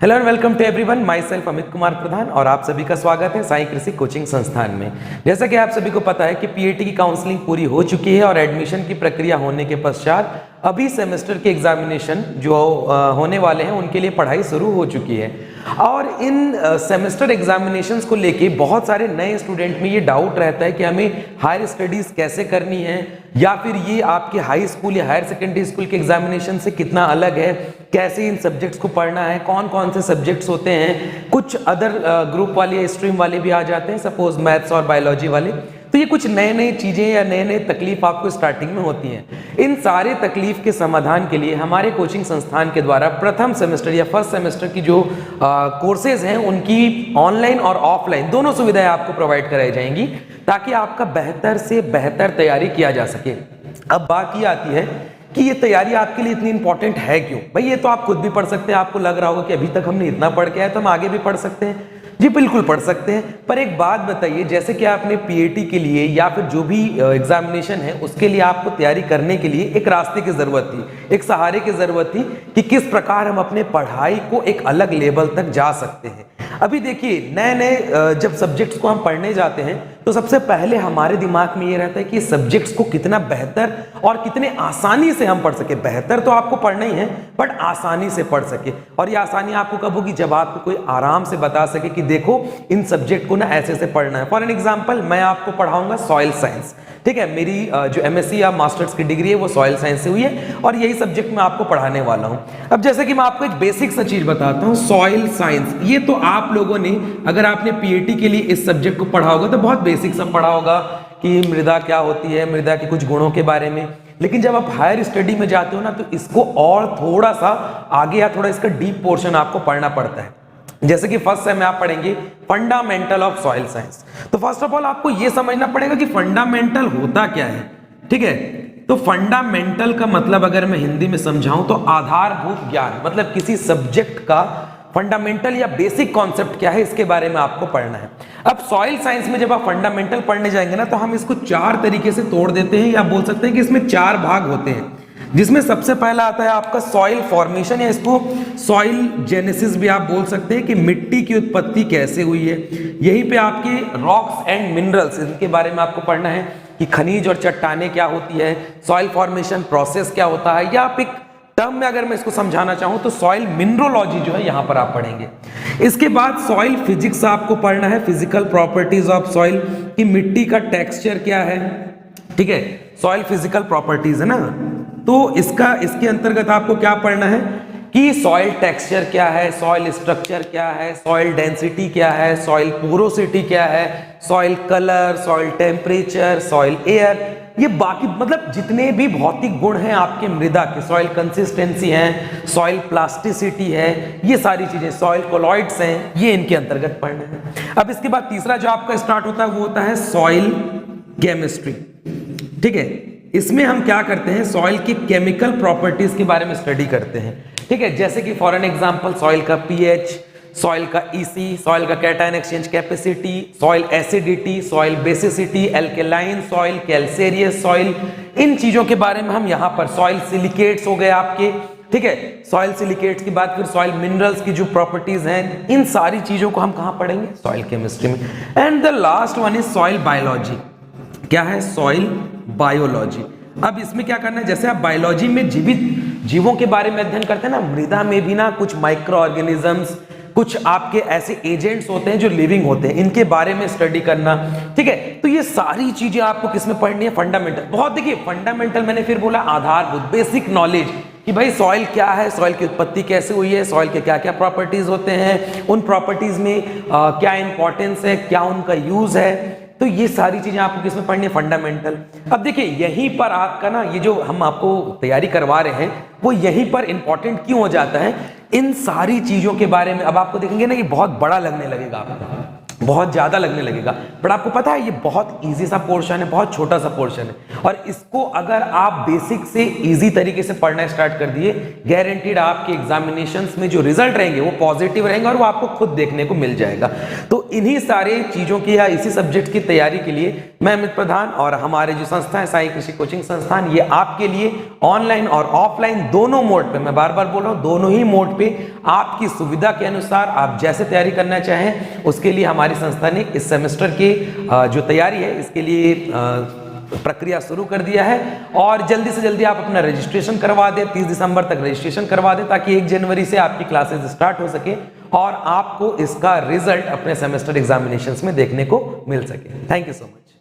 Hello and welcome to everyone, myself Amit Kumar Pradhan और आप सभी का स्वागत है साई कृषि कोचिंग संस्थान में। जैसा कि आप सभी को पता है कि पीएटी की काउंसलिंग पूरी हो चुकी है और एडमिशन की प्रक्रिया होने के पश्चात अभी सेमेस्टर के एग्जामिनेशन जो होने वाले हैं उनके लिए पढ़ाई शुरू हो चुकी है। और इन सेमेस्टर एग्जामिनेशंस को लेके बहुत सारे नए स्टूडेंट में ये डाउट रहता है कि हमें हायर स्टडीज कैसे करनी है, या फिर ये आपके हाई स्कूल या हायर सेकेंडरी स्कूल के एग्जामिनेशन से कितना अलग है, कैसे इन सब्जेक्ट्स को पढ़ना है, कौन कौन से सब्जेक्ट्स होते हैं। कुछ अदर ग्रुप वाले या स्ट्रीम वाले भी आ जाते हैं, सपोज मैथ्स और बायोलॉजी वाले। तो ये कुछ नए नए चीजें या नए नए तकलीफ आपको स्टार्टिंग में होती हैं। इन सारे तकलीफ के समाधान के लिए हमारे कोचिंग संस्थान के द्वारा प्रथम सेमेस्टर या फर्स्ट सेमेस्टर की जो कोर्सेज हैं उनकी ऑनलाइन और ऑफलाइन दोनों सुविधाएं आपको प्रोवाइड कराई जाएंगी, ताकि आपका बेहतर से बेहतर तैयारी किया जा सके। अब बात ये आती है कि ये तैयारी आपके लिए इतनी इंपॉर्टेंट है क्यों। भाई ये तो आप खुद भी पढ़ सकते हैं, आपको लग रहा होगा कि अभी तक हमने इतना पढ़ के आए तो हम आगे भी पढ़ सकते हैं। जी बिल्कुल पढ़ सकते हैं, पर एक बात बताइए, जैसे कि आपने पीएटी के लिए या फिर जो भी एग्जामिनेशन है उसके लिए आपको तैयारी करने के लिए एक रास्ते की जरूरत थी, एक सहारे की जरूरत थी कि किस प्रकार हम अपने पढ़ाई को एक अलग लेवल तक जा सकते हैं। अभी देखिए, नए नए जब सब्जेक्ट्स को हम पढ़ने जाते हैं तो सबसे पहले हमारे दिमाग में ये रहता है कि सब्जेक्ट्स को कितना बेहतर और कितने आसानी से हम पढ़ सके। बेहतर तो आपको पढ़ना ही है, बट आसानी से पढ़ सके। और ये आसानी आपको कब होगी, जब आपको कोई आराम से बता सके कि देखो इन सब्जेक्ट को ना ऐसे से पढ़ना है। फॉर एन एग्जाम्पल, मैं आपको पढ़ाऊंगा सॉइल साइंस, ठीक है। मेरी जो एमएससी या मास्टर्स की डिग्री है वो सॉइल साइंस से हुई है और यही सब्जेक्ट मैं आपको पढ़ाने वाला हूं। अब जैसे कि मैं आपको एक बेसिक सा चीज बताता हूं, सॉइल साइंस। ये तो आप लोगों ने, अगर आपने पीएटी के लिए इस सब्जेक्ट को पढ़ा होगा तो बहुत बेसिक सा पढ़ा होगा कि मृदा क्या होती है, मृदा के कुछ गुणों के बारे में। लेकिन जब आप हायर स्टडी में जाते हो ना तो इसको और थोड़ा सा आगे या थोड़ा इसका डीप पोर्शन आपको पढ़ना पड़ता है। जैसे कि फर्स्ट सेम में आप पढ़ेंगे फंडामेंटल ऑफ सॉइल साइंस। तो फर्स्ट ऑफ ऑल आपको यह समझना पड़ेगा कि फंडामेंटल होता क्या है, ठीक है। तो फंडामेंटल का मतलब अगर मैं हिंदी में समझाऊं तो आधारभूत ज्ञान, मतलब किसी सब्जेक्ट का फंडामेंटल या बेसिक कॉन्सेप्ट क्या है इसके बारे में आपको पढ़ना है। अब सॉइल साइंस में जब आप फंडामेंटल पढ़ने जाएंगे ना तो हम इसको चार तरीके से तोड़ देते हैं, या बोल सकते हैं कि इसमें चार भाग होते हैं, जिसमें सबसे पहला आता है आपका सॉइल फॉर्मेशन, या इसको सॉइल जेनेसिस भी आप बोल सकते हैं कि मिट्टी की उत्पत्ति कैसे हुई है। यहीं पे आपके रॉक्स एंड मिनरल्स, इनके बारे में आपको पढ़ना है कि खनिज और चट्टानें क्या होती है, सॉइल फॉर्मेशन प्रोसेस क्या होता है, या आप एक टर्म में अगर मैं इसको समझाना चाहूं तो सॉइल मिनरोलॉजी जो है यहां पर आप पढ़ेंगे। इसके बाद सॉइल फिजिक्स आपको पढ़ना है, फिजिकल प्रॉपर्टीज ऑफ सॉइल, कि मिट्टी का टेक्सचर क्या है, ठीक है। सॉइल फिजिकल प्रॉपर्टीज है ना, तो इसके अंतर्गत आपको क्या पढ़ना है कि सॉइल टेक्सचर क्या है, सॉइल स्ट्रक्चर क्या है, सॉइल डेंसिटी क्या है, सॉइल पोरोसिटी क्या है, soil colour, soil temperature, soil air, ये बाकी मतलब जितने भी भौतिक गुण हैं आपके मृदा के, सॉइल कंसिस्टेंसी है, सॉइल प्लास्टिसिटी है, ये सारी चीजें, सॉइल कोलॉइड्स हैं, ये इनके अंतर्गत पढ़ना है। अब इसके बाद तीसरा जो आपका स्टार्ट होता है वो होता है सॉइल केमिस्ट्री, ठीक है। इसमें हम क्या करते हैं, सॉइल की केमिकल प्रॉपर्टीज के बारे में स्टडी करते हैं, ठीक है। जैसे कि फॉर एन एग्जांपल सॉइल का पीएच, सॉइल का ईसी, सॉइल का cation exchange capacity, soil acidity, soil basicity, alkaline soil, calcareous soil, इन चीजों के बारे में हम यहाँ पर, सॉइल सिलिकेट्स हो गए आपके, ठीक है। सॉइल सिलिकेट्स के बाद फिर सॉइल मिनरल्स की जो प्रॉपर्टीज हैं, इन सारी चीजों को हम कहाँ पढ़ेंगे, सॉइल केमिस्ट्री में। And the last one is soil biology. क्या है, सॉइल बायोलॉजी। अब इसमें क्या करना है, जैसे आप बायोलॉजी में जीवित जीवों के बारे में अध्ययन करते हैं ना, मृदा में भी ना कुछ माइक्रो ऑर्गेनिजम्स, कुछ आपके ऐसे एजेंट्स होते हैं जो लिविंग होते हैं, इनके बारे में स्टडी करना, ठीक है। तो ये सारी चीजें आपको किसमें पढ़नी है, फंडामेंटल। बहुत देखिए, फंडामेंटल मैंने फिर बोला आधारभूत, बेसिक नॉलेज कि भाई सॉइल क्या है, सॉइल की उत्पत्ति कैसे हुई है, सॉइल के क्या क्या प्रॉपर्टीज होते हैं, उन प्रॉपर्टीज में क्या इंपॉर्टेंस है, क्या उनका यूज है। तो ये सारी चीजें आपको किसमें पढ़नी है, फंडामेंटल। अब देखिए, यहीं पर आपका ना ये जो हम आपको तैयारी करवा रहे हैं वो यहीं पर इंपॉर्टेंट क्यों हो जाता है, इन सारी चीजों के बारे में। अब आपको देखेंगे ना, ये बहुत बड़ा लगने लगेगा आपको, बहुत ज्यादा लगने लगेगा, बट आपको पता है ये बहुत इजी सा पोर्शन है, बहुत छोटा सा पोर्शन है, और इसको अगर आप बेसिक से इजी तरीके से पढ़ना स्टार्ट कर दिए, गारंटीड आपके एग्जामिनेशंस में जो रिजल्ट रहेंगे वो पॉजिटिव रहेंगे और वो आपको खुद देखने को मिल जाएगा। तो इन्हीं सारे चीज़ों की या इसी सब्जेक्ट की तैयारी के लिए मैं अमित प्रधान और हमारे जो संस्था है साई कृषि कोचिंग संस्थान, ये आपके लिए ऑनलाइन और ऑफलाइन दोनों मोड पे, मैं बार बार बोल रहा हूँ, दोनों ही मोड पे आपकी सुविधा के अनुसार आप जैसे तैयारी करना चाहें उसके लिए हमारी संस्था ने इस सेमेस्टर की जो तैयारी है इसके लिए प्रक्रिया शुरू कर दिया है। और जल्दी से जल्दी आप अपना रजिस्ट्रेशन करवा दें, 30 दिसंबर तक रजिस्ट्रेशन करवा दें ताकि 1 जनवरी से आपकी क्लासेस स्टार्ट हो सके और आपको इसका रिजल्ट अपने सेमेस्टर एग्जामिनेशंस में देखने को मिल सके। Thank you so much.